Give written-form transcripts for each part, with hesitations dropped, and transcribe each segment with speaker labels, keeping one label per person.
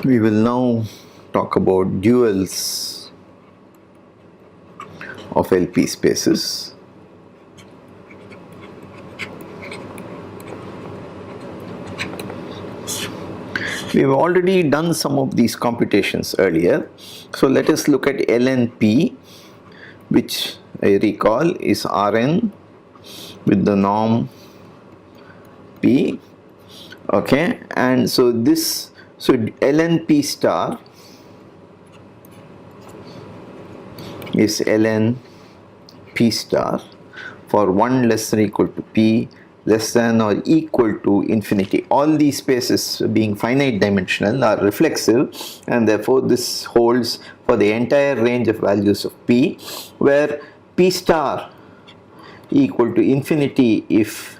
Speaker 1: We will now talk about duals of LP spaces. We have already done some of these computations earlier. So let us look at ln p, which I recall is Rn with the norm p. Okay, and so ln p star is ln p star for 1 less than or equal to p less than or equal to infinity. All these spaces being finite dimensional are reflexive, and therefore this holds for the entire range of values of p, where p star equal to infinity if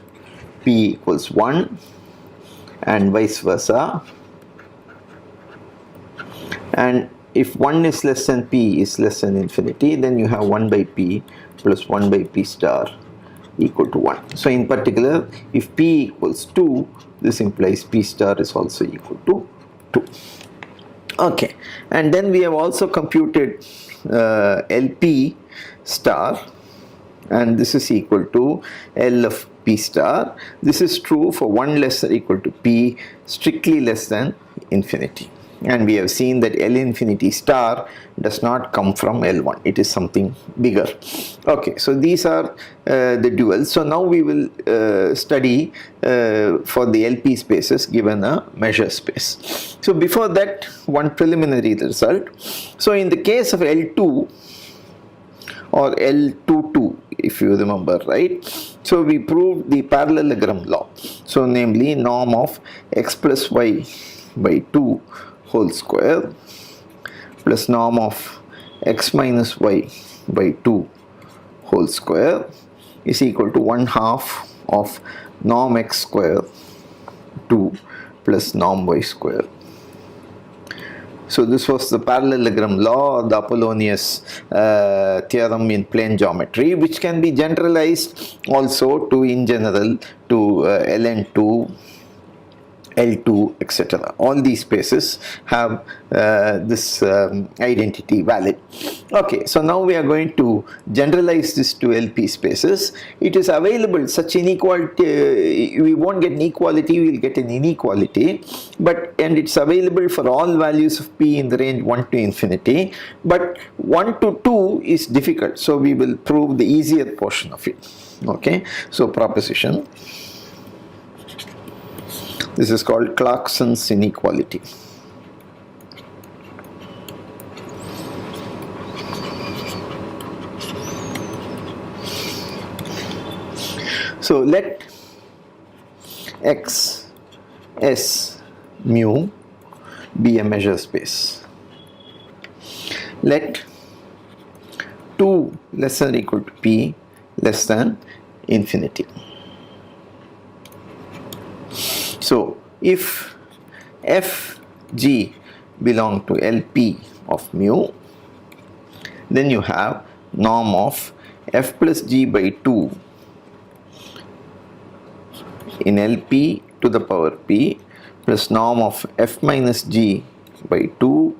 Speaker 1: p equals 1 and vice versa, and if 1 is less than p is less than infinity, then you have 1 by p plus 1 by p star equal to 1. So in particular, if p equals 2, this implies p star is also equal to 2. Okay, and then we have also computed LP star, and this is equal to L of p star. This is true for 1 less than or equal to p strictly less than infinity. And we have seen that L infinity star does not come from L1, it is something bigger. Okay, so these are the duals. So now we will study for the LP spaces given a measure space. So before that, one preliminary result. So in the case of L2 or L22, if you remember, right? So we proved the parallelogram law. So namely, norm of x plus y by 2 whole square plus norm of x minus y by 2 whole square is equal to 1/2 of norm x square 2 plus norm y square. So this was the parallelogram law, the Apollonius theorem in plane geometry, which can be generalized also to, in general, to ln2, L2, etc. All these spaces have this identity valid. Okay, so now we are going to generalize this to LP spaces. It is available, such inequality, we won't get an equality, we will get an inequality, and it's available for all values of p in the range 1 to infinity, but 1 to 2 is difficult, so we will prove the easier portion of it. Okay, so proposition. This is called Clarkson's inequality. So let X S mu be a measure space. Let 2 less than or equal to p less than infinity. So if Fg belong to LP of mu, then you have norm of f plus g by 2 in LP to the power p plus norm of f minus g by 2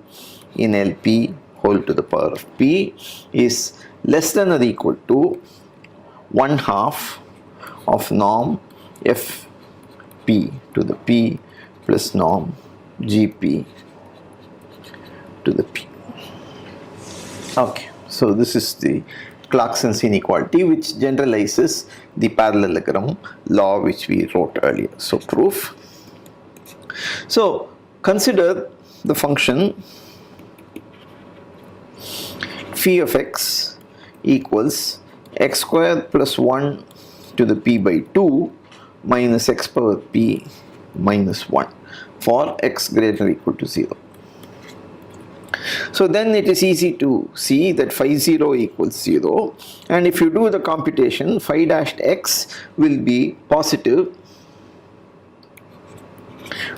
Speaker 1: in LP whole to the power of p is less than or equal to 1/2 of norm f p to the p plus norm gp to the p. Okay, so this is the Clarkson's inequality, which generalizes the parallelogram law which we wrote earlier. So proof. So consider the function phi of x equals x square plus 1 to the p by 2 minus x power p minus 1 for x greater or equal to 0. So then it is easy to see that phi 0 equals 0, and if you do the computation, phi dashed x will be positive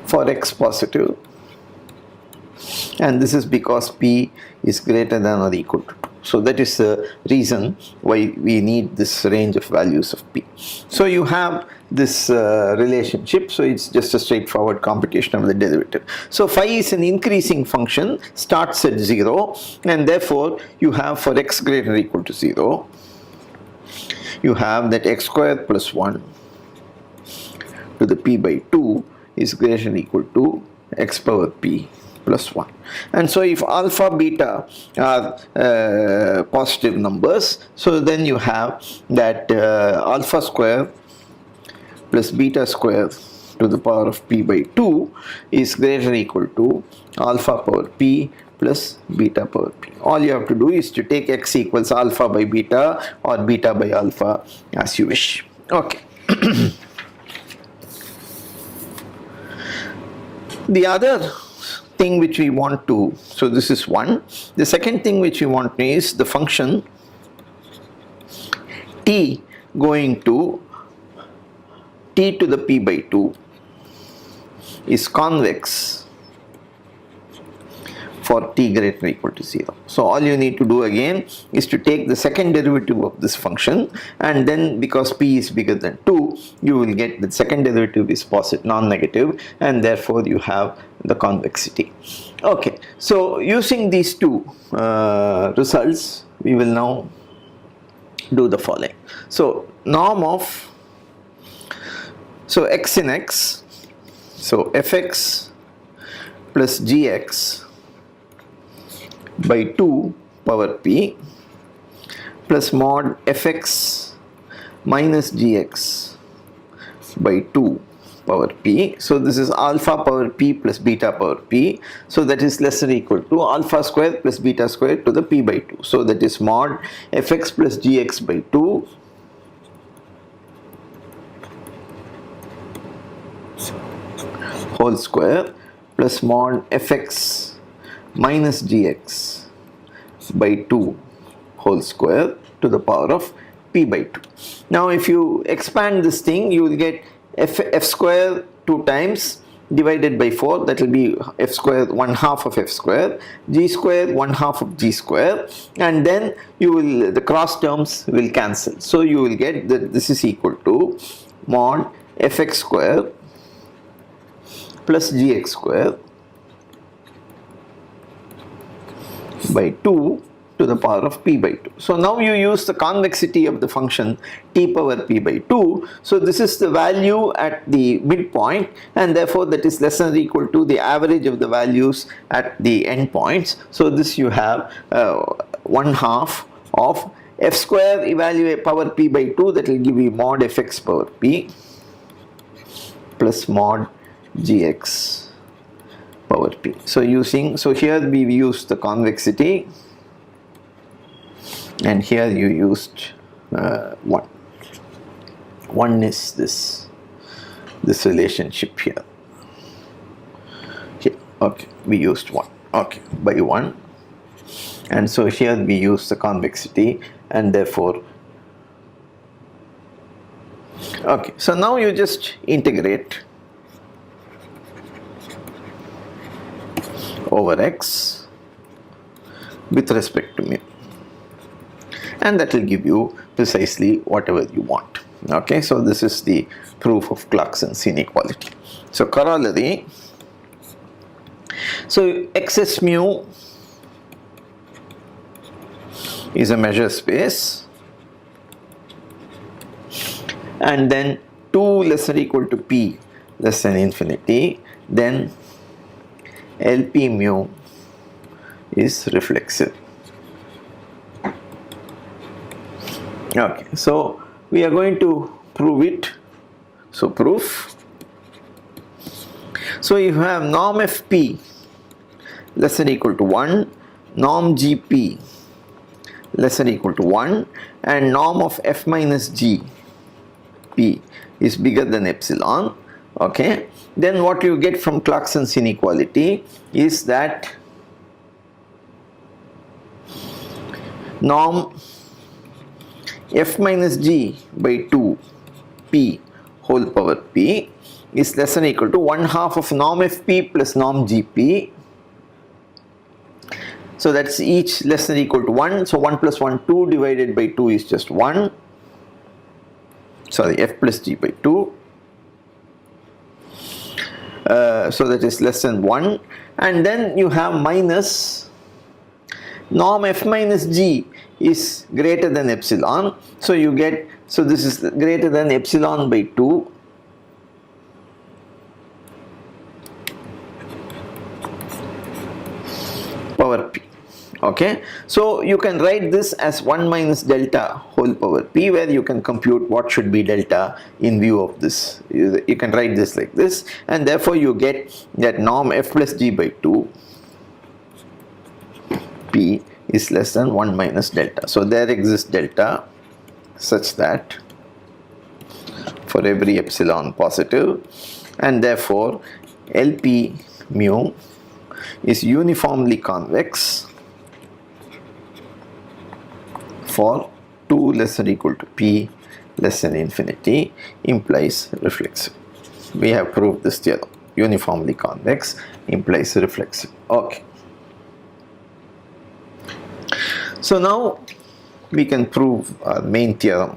Speaker 1: for x positive, and this is because p is greater than or equal to 2. So that is the reason why we need this range of values of p. So you have this relationship, so it's just a straightforward computation of the derivative. So phi is an increasing function, starts at 0, and therefore you have for x greater or equal to 0, you have that x squared plus 1 to the p by 2 is greater than or equal to x power p plus 1. And so if alpha beta are positive numbers, so then you have that alpha square plus beta square to the power of p by 2 is greater than or equal to alpha power p plus beta power p. All you have to do is to take x equals alpha by beta or beta by alpha as you wish. Okay. The other thing which we want to, so this is one. The second thing which we want is the function t going to t to the p by 2 is convex for t greater than or equal to 0. So all you need to do again is to take the second derivative of this function, and then because p is bigger than 2, you will get the second derivative is positive, non-negative, and therefore you have the convexity. Okay, so using these two results, we will now do the following. So norm of, so x in x, so fx plus gx by 2 power p plus mod fx minus gx by 2 power p. So this is alpha power p plus beta power p. So that is less than or equal to alpha square plus beta square to the p by 2. So that is mod fx plus gx by 2 whole square plus mod fx minus gx by 2 whole square to the power of p by 2. Now if you expand this thing, you will get f square 2 times divided by 4, that will be f square 1/2 of f square, g square 1/2 of g square, and then you will, the cross terms will cancel. So you will get that this is equal to mod fx square plus gx square by 2 to the power of p by 2. So now you use the convexity of the function t power p by 2. So this is the value at the midpoint, and therefore that is less than or equal to the average of the values at the endpoints. So this you have 1/2 of f square evaluate power p by 2, that will give you mod fx power p plus mod gx power p. So using, so here we used the convexity, and here you used 1. 1 is this relationship here. Okay, we used 1. Okay, by 1, and so here we use the convexity, and therefore, okay, so now you just integrate over x with respect to mu, and that will give you precisely whatever you want. Okay, so this is the proof of Clarkson's inequality. So corollary, so excess mu is a measure space, and then 2 less than or equal to p less than infinity, then LP mu is reflexive. Okay, so we are going to prove it. So proof. So you have norm FP less than or equal to 1, norm GP less than or equal to 1, and norm of F minus G P is bigger than epsilon. Okay, then what you get from Clarkson's inequality is that norm f minus g by 2 p whole power p is less than or equal to 1/2 of norm fp plus norm gp So that's each less than or equal to 1. So 1 plus 1, 2 divided by 2 is just 1. Sorry, f plus g by 2. So that is less than 1. And then you have minus norm f minus g is greater than epsilon. So you get, so this is greater than epsilon by 2. Power p. Okay, so you can write this as 1 minus delta whole power p, where you can compute what should be delta in view of this. You can write this like this, and therefore you get that norm f plus g by 2 p is less than 1 minus delta. So there exists delta such that for every epsilon positive, and therefore LP mu is uniformly convex for 2 less than or equal to p less than infinity implies reflexive. We have proved this theorem. Uniformly convex implies reflexive. Okay. So now we can prove our main theorem.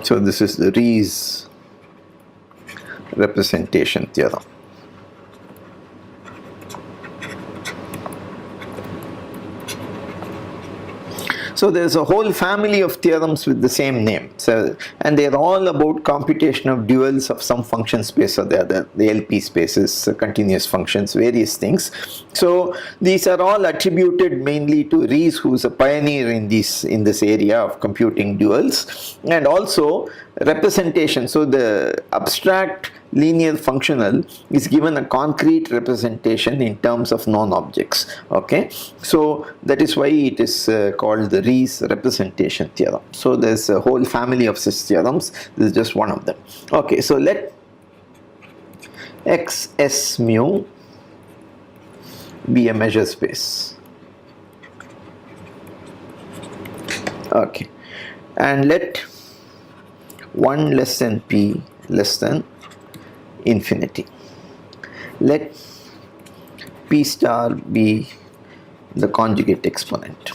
Speaker 1: So this is the Rees representation theorem. So there's a whole family of theorems with the same name. So, and they're all about computation of duals of some function space or the other, the LP spaces, continuous functions, various things. So these are all attributed mainly to Rees, who is a pioneer in this area of computing duals, and also representation. So the abstract linear functional is given a concrete representation in terms of known objects. Okay, so that is why it is called the Rees representation theorem. So there's a whole family of such theorems. This is just one of them. Okay, so let x s mu be a measure space. Okay, and let 1 less than p less than infinity. Let p star be the conjugate exponent.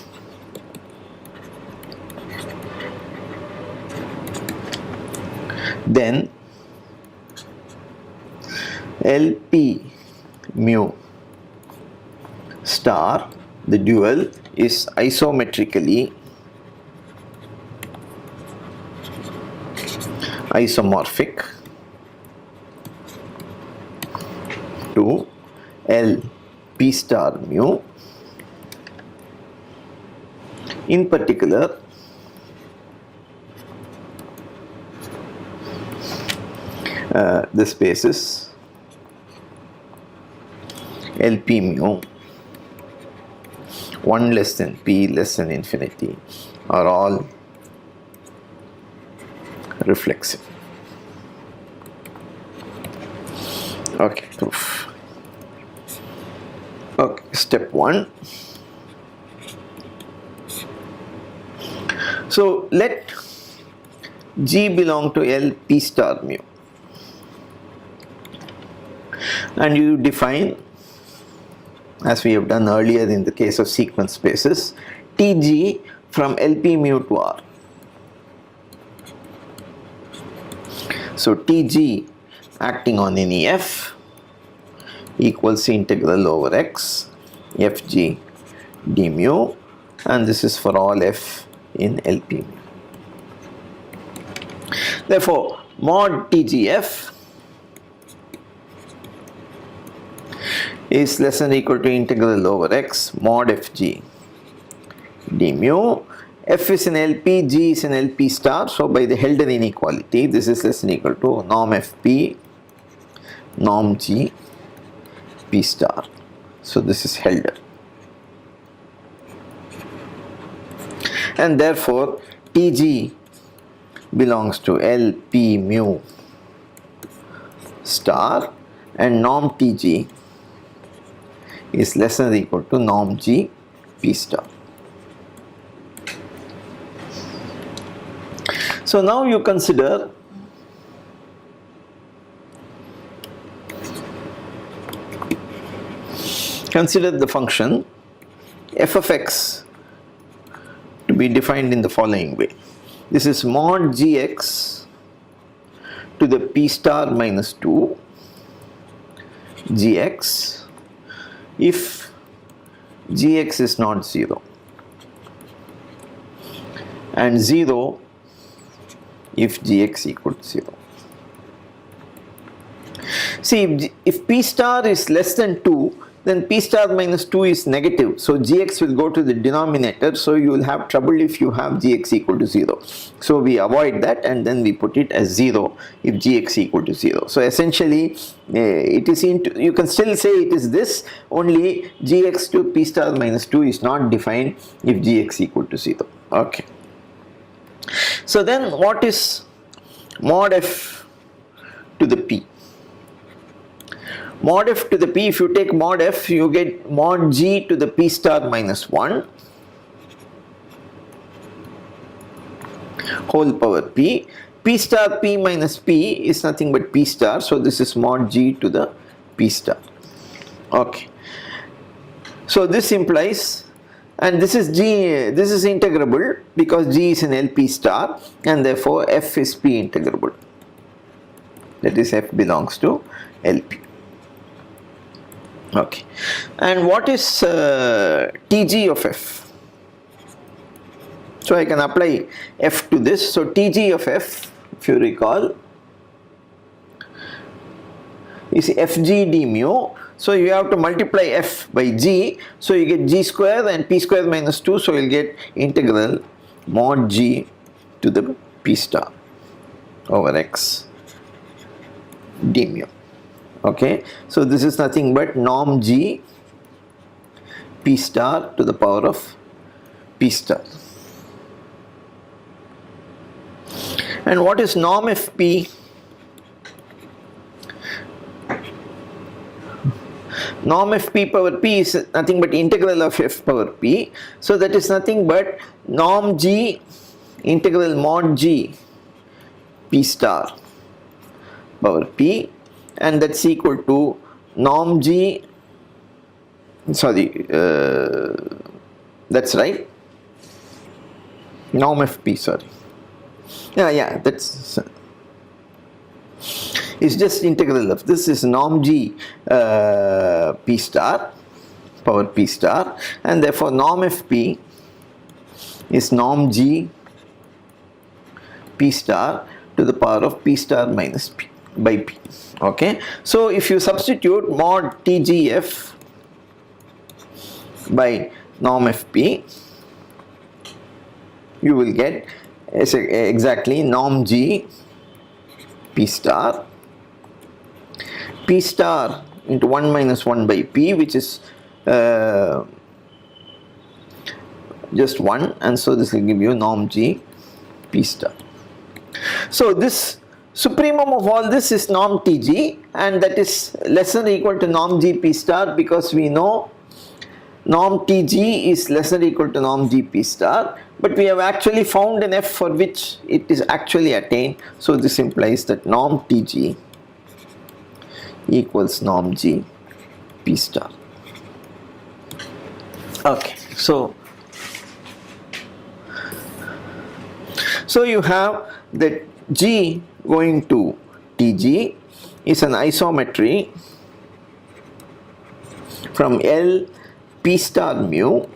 Speaker 1: Then LP mu star, the dual, is isometrically isomorphic to L P star mu. In particular, the spaces LP mu 1 less than p less than infinity are all reflexive. Okay, proof. Okay, step 1. So let G belong to L P star mu, and you define, as we have done earlier in the case of sequence spaces, Tg from LP mu to R. So Tg acting on any f equals integral over x fg d mu, and this is for all f in LP mu. Therefore, mod Tgf is less than or equal to integral over x mod fg d mu. F is in LP, G is in LP star, so by the Helder inequality, this is less than or equal to norm Fp norm G P star. So this is Helder, and therefore Tg belongs to LP mu star, and norm Tg is less than or equal to norm G P star. So now you consider consider the function f of x to be defined in the following way. This is mod gx to the p star minus 2 gx if gx is not 0, and 0 if gx equals 0. See, if p star is less than 2, then p star minus 2 is negative, so gx will go to the denominator, so you will have trouble if you have gx equal to 0. So we avoid that, and then we put it as 0 if gx equal to 0. So essentially it is you can still say it is this, only gx to p star minus 2 is not defined if gx equal to 0. Okay. So then what is mod f to the p? Mod f to the p, if you take mod f, you get mod g to the p star minus 1 whole power p. P star p minus p is nothing but p star, so this is mod g to the p star. Okay. So this implies, and this is g, this is integrable because g is an LP star, and therefore f is p integrable. That is, f belongs to LP. Okay, and what is Tg of f? So I can apply f to this. So Tg of f, if you recall, is fg d mu. So you have to multiply f by g, so you get g square and p square minus 2, so you will get integral mod g to the p star over x d mu. Okay, so this is nothing but norm g p star to the power of p star. And what is norm fp? Norm fp power p is nothing but integral of f power p, so that is nothing but norm g integral mod g p star power p, and that's equal to norm g, sorry, that's right, norm fp, sorry, yeah, that's, it's just integral of this is norm g p star power p star, and therefore norm fp is norm g p star to the power of p star minus p by p. Okay, so if you substitute mod tgf by norm fp, you will get exactly norm g p star into 1 minus 1 by p, which is just 1, and so this will give you norm g p star. So this supremum of all this is norm Tg, and that is less than or equal to norm g p star, because we know norm Tg is less than or equal to norm g p star, but we have actually found an f for which it is actually attained, so this implies that norm Tg equals norm g p star. Okay, so you have that g going to Tg is an isometry from L p star mu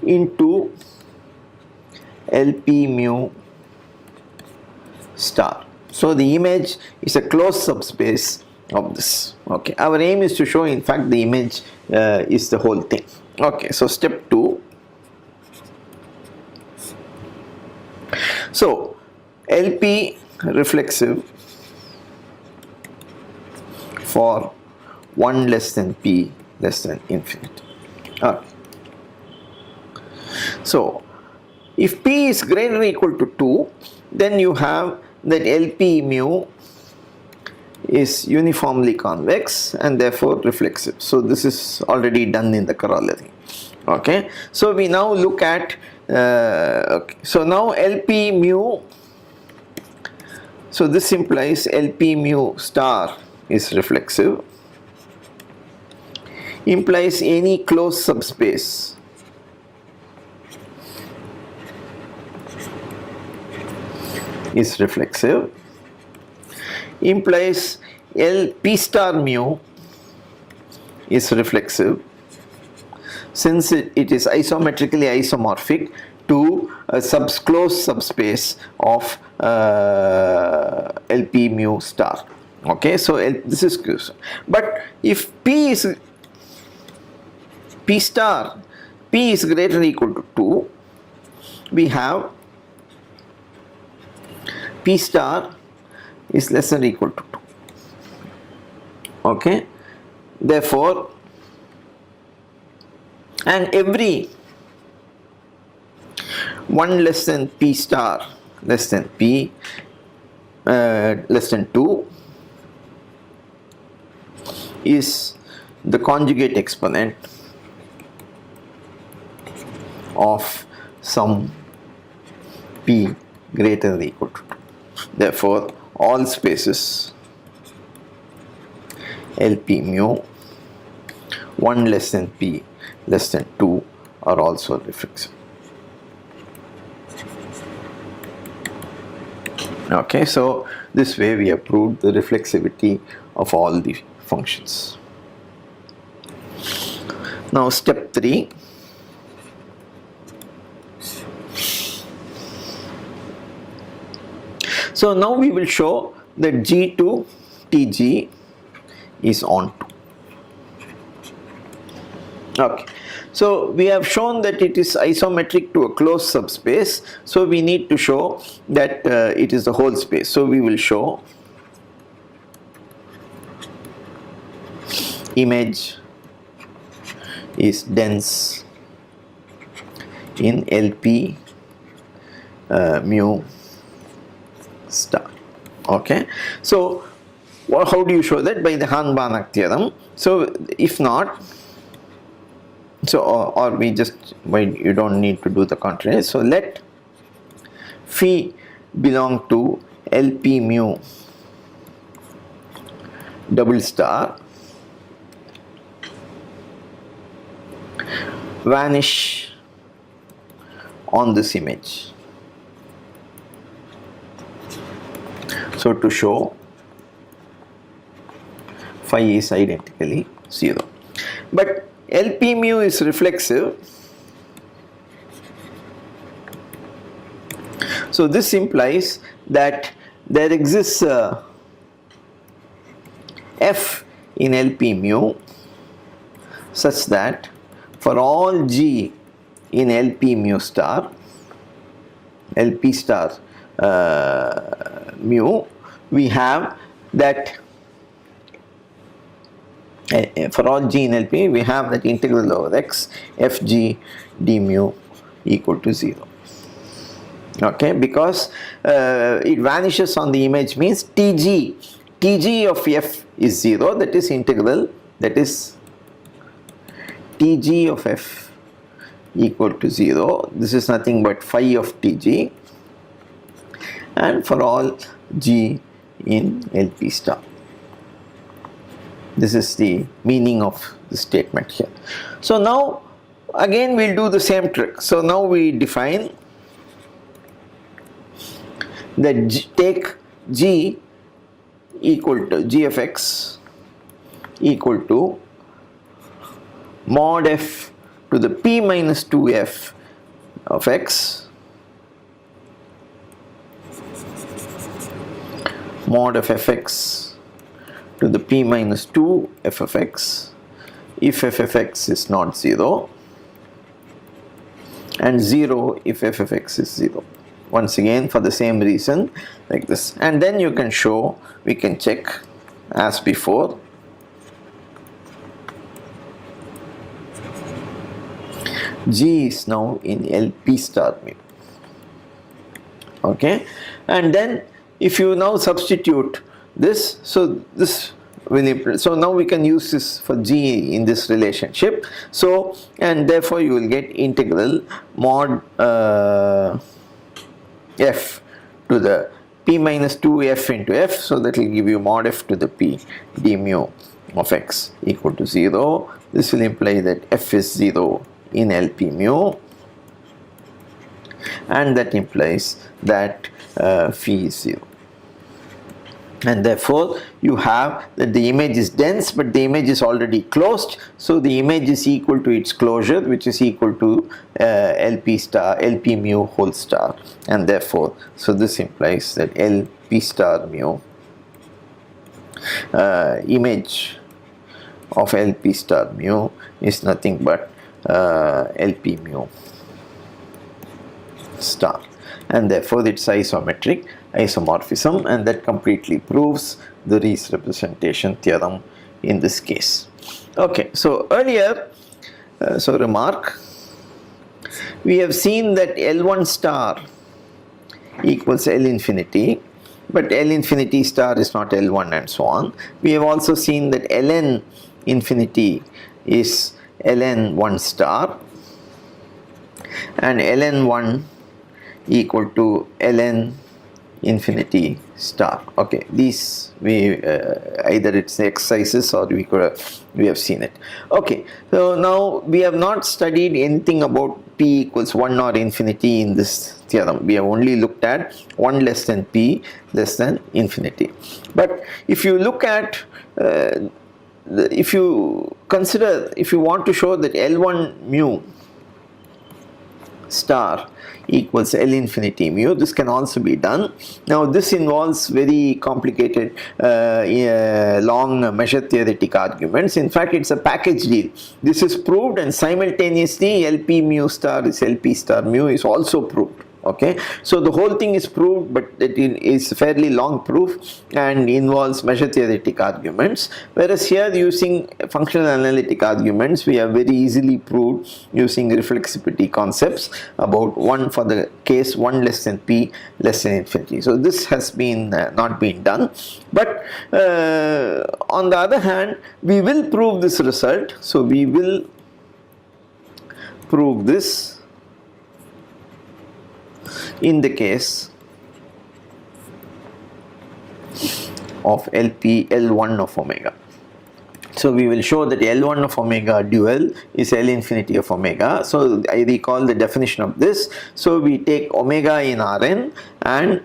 Speaker 1: into LP mu star. So the image is a closed subspace of this. Okay, our aim is to show in fact the image is the whole thing. Okay, so step 2. So LP reflexive for 1 less than p less than infinity. Okay. So if p is greater than or equal to 2, then you have that LP mu is uniformly convex and therefore reflexive. So this is already done in the corollary. Okay, so we now look at okay, so now LP mu, so this implies LP mu star is reflexive implies any closed subspace is reflexive, implies L P star mu is reflexive since it is isometrically isomorphic to a closed subspace of LP mu star. Okay, so this is close. But if P is P star, P is greater than or equal to 2, we have P star is less than or equal to 2. Okay, therefore, and every 1 less than P star less than P less than 2 is the conjugate exponent of some P greater than or equal to 2. Therefore, all spaces LP mu 1 less than P less than 2 are also reflexive. Okay, so this way we have proved the reflexivity of all the functions. Now step 3. So now we will show that G to TG is onto. Okay, so we have shown that it is isometric to a closed subspace, so we need to show that it is the whole space. So we will show image is dense in LP mu star. Okay, so how do you show that? By the Hahn-Banach theorem. So if not, so or we just, you don't need to do the contrary. So let phi belong to LP mu double star vanish on this image. So to show phi is identically 0. But LP mu is reflexive. So this implies that there exists a F in LP mu such that for all G in LP mu star, LP star mu, we have that for all G in LP, we have that integral over X Fg d mu equal to 0. Okay, because it vanishes on the image means Tg of F is 0, that is integral, that is Tg of F equal to 0. This is nothing but phi of Tg, and for all G in LP star. This is the meaning of the statement here. So now again we'll do the same trick. So now we define that take G equal to G of X equal to mod F to the P minus 2F of X mod of Fx to the P minus 2 f of x if f of x is not 0, and 0 if f of x is 0. Once again for the same reason, like this, and then you can show, we can check as before. G is now in LP star mu. Okay, and then if you now substitute this, so this will, so now we can use this for G in this relationship. So, and therefore you will get integral mod F to the p minus 2f into f, so that will give you mod f to the p d mu of x equal to 0. This will imply that f is 0 in LP mu, and that implies that phi is 0. And therefore you have that the image is dense, but the image is already closed, so the image is equal to its closure, which is equal to LP mu whole star, and therefore so this implies that LP star mu image of LP star mu is nothing but LP mu star, and therefore it's isometric isomorphism, and that completely proves the Riesz representation theorem in this case. Okay, so earlier, remark, we have seen that L1 star equals L infinity, but L infinity star is not L1 and so on. We have also seen that Ln infinity is Ln1 star, and Ln1 equal to Ln infinity star. Okay, these we either it's exercises or we have seen it. Okay, so now we have not studied anything about p equals 1 or infinity in this theorem. We have only looked at 1 less than p less than infinity. But if you look at if you want to show that L1 mu star equals L infinity mu, this can also be done. Now this involves very complicated long measure theoretic arguments. In fact, it's a package deal. This is proved, and simultaneously LP mu star is LP star mu is also proved. Okay, so the whole thing is proved, but it is fairly long proof and involves measure theoretic arguments, whereas here using functional analytic arguments we have very easily proved using reflexivity concepts about 1 for the case 1 less than p less than infinity. So this has been not been done, but on the other hand we will prove this result. So we will prove this in the case of L1 of omega. So we will show that L1 of omega dual is L infinity of omega. So I recall the definition of this. So we take omega in Rn and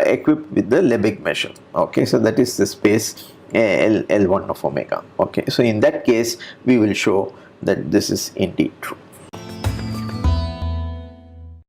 Speaker 1: equipped with the Lebesgue measure. Okay, so that is the space L1 of omega. Okay, so in that case we will show that this is indeed true.